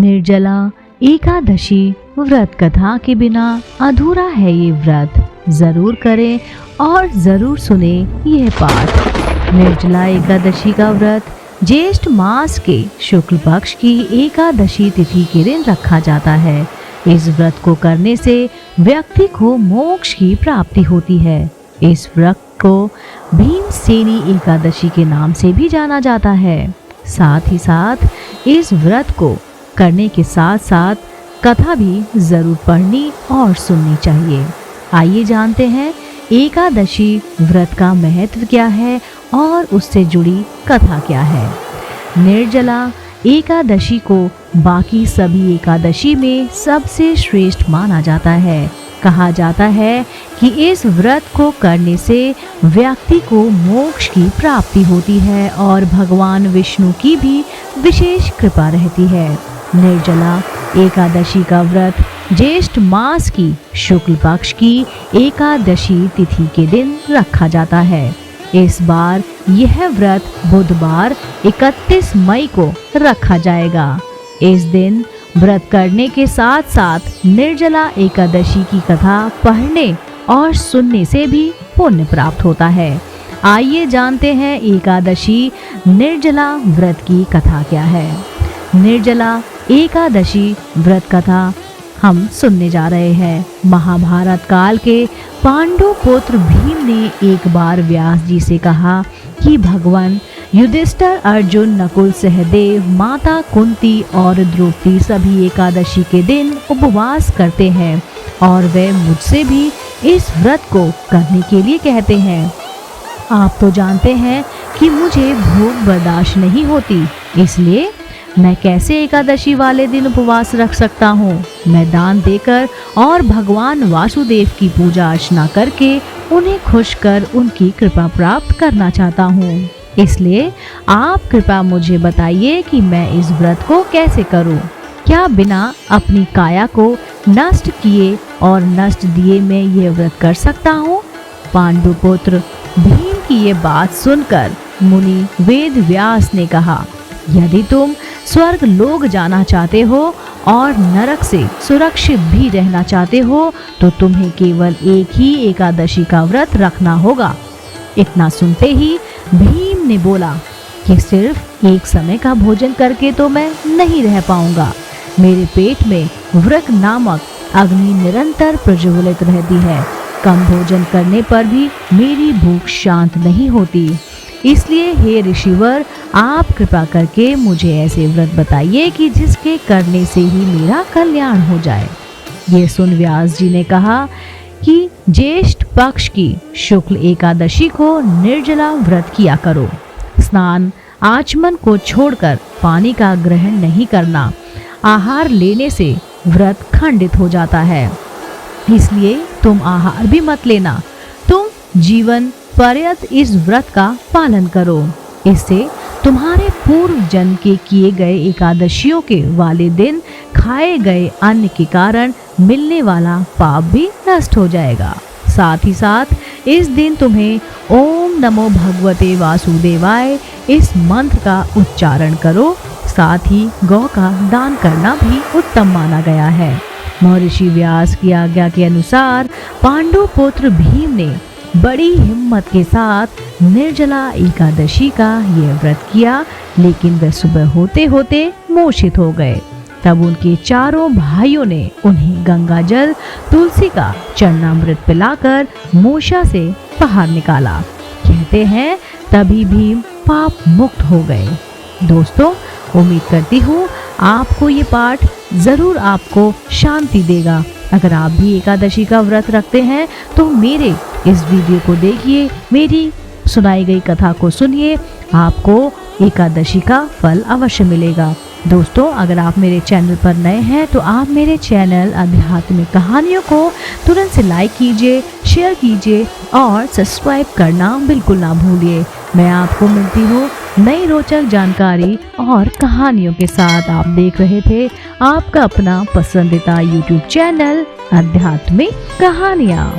निर्जला एकादशी व्रत कथा के बिना अधूरा है ये व्रत। जरूर करें और जरूर सुने यह पाठ। निर्जला एकादशी का व्रत ज्येष्ठ मास के शुक्ल पक्ष की एकादशी तिथि के दिन रखा जाता है। इस व्रत को करने से व्यक्ति को मोक्ष की प्राप्ति होती है। इस व्रत को भीमसेनी एकादशी के नाम से भी जाना जाता है। साथ ही साथ इस व्रत को करने के साथ साथ कथा भी जरूर पढ़नी और सुननी चाहिए। आइए जानते हैं एकादशी व्रत का महत्व क्या है और उससे जुड़ी कथा क्या है। निर्जला एकादशी को बाकी सभी एकादशी में सबसे श्रेष्ठ माना जाता है। कहा जाता है कि इस व्रत को करने से व्यक्ति को मोक्ष की प्राप्ति होती है और भगवान विष्णु की भी विशेष कृपा रहती है। निर्जला एकादशी का व्रत ज्येष्ठ मास की शुक्ल पक्ष की एकादशी तिथि के दिन रखा जाता है। इस बार यह व्रत बुधवार 31 मई को रखा जाएगा। इस दिन व्रत करने के साथ साथ निर्जला एकादशी की कथा पढ़ने और सुनने से भी पुण्य प्राप्त होता है। आइए जानते हैं एकादशी निर्जला व्रत की कथा क्या है। निर्जला एकादशी व्रत कथा हम सुनने जा रहे हैं। महाभारत काल के पांडु पुत्र भीम ने एक बार व्यास जी से कहा कि भगवान युधिष्ठिर, अर्जुन, नकुल, सहदेव, माता कुंती और द्रौपदी सभी एकादशी के दिन उपवास करते हैं और वे मुझसे भी इस व्रत को करने के लिए कहते हैं। आप तो जानते हैं कि मुझे भूख बर्दाश्त नहीं होती, इसलिए मैं कैसे एकादशी वाले दिन उपवास रख सकता हूँ। मैं दान देकर और भगवान वासुदेव की पूजा अर्चना करके उन्हें खुश कर उनकी कृपा प्राप्त करना चाहता हूँ। इसलिए आप कृपा मुझे बताइए कि मैं इस व्रत को कैसे करूँ। क्या बिना अपनी काया को नष्ट किए और नष्ट दिए मैं ये व्रत कर सकता हूँ। पांडुपुत्र भीम की ये बात सुनकर मुनि वेद व्यास ने कहा, यदि तुम स्वर्ग लोक जाना चाहते हो और नरक से सुरक्षित भी रहना चाहते हो तो तुम्हें केवल एक ही एकादशी का व्रत रखना होगा। इतना सुनते ही भीम ने बोला कि सिर्फ एक समय का भोजन करके तो मैं नहीं रह पाऊंगा। मेरे पेट में वृक नामक अग्नि निरंतर प्रज्वलित रहती है। कम भोजन करने पर भी मेरी भूख शांत नहीं होती। इसलिए हे ऋषिवर, आप कृपा करके मुझे ऐसे व्रत बताइए कि जिसके करने से ही मेरा कल्याण हो जाए। ये सुन व्यास जी ने कहा कि ज्येष्ठ पक्ष की शुक्ल एकादशी को निर्जला व्रत किया करो। स्नान आचमन को छोड़कर पानी का ग्रहण नहीं करना। आहार लेने से व्रत खंडित हो जाता है, इसलिए तुम आहार भी मत लेना। तुम जीवन पर्यंत इस व्रत का पालन करो। इससे तुम्हारे पूर्व जन्म के किए गए एकादशियों के वाले दिन खाए गए अन्न के कारण मिलने वाला पाप भी नष्ट हो जाएगा। साथ ही साथ इस दिन तुम्हें ओम नमो भगवते वासुदेवाय इस मंत्र का उच्चारण करो। साथ ही गौ का दान करना भी उत्तम माना गया है। महर्षि व्यास की आज्ञा के अनुसार पांडु पुत्र भीम ने बड़ी हिम्मत के साथ निर्जला एकादशी का यह व्रत किया, लेकिन वे सुबह होते होते मूर्छित हो गए। तब उनके चारों भाइयों ने उन्हें गंगा जल तुलसी का चरणामृत पिलाकर मूर्छा से बाहर निकाला। कहते हैं तभी भीम पाप मुक्त हो गए। दोस्तों, उम्मीद करती हूँ आपको ये पाठ जरूर आपको शांति देगा। अगर आप भी एकादशी का व्रत रखते हैं तो मेरे इस वीडियो को देखिए, मेरी सुनाई गई कथा को सुनिए, आपको एकादशी का फल अवश्य मिलेगा। दोस्तों, अगर आप मेरे चैनल पर नए हैं तो आप मेरे चैनल आध्यात्मिक कहानियों को तुरंत से लाइक कीजिए, शेयर कीजिए और सब्सक्राइब करना बिल्कुल ना भूलिए। मैं आपको मिलती हूँ नई रोचक जानकारी और कहानियों के साथ। आप देख रहे थे आपका अपना पसंदीदा YouTube चैनल आध्यात्मिक कहानियाँ।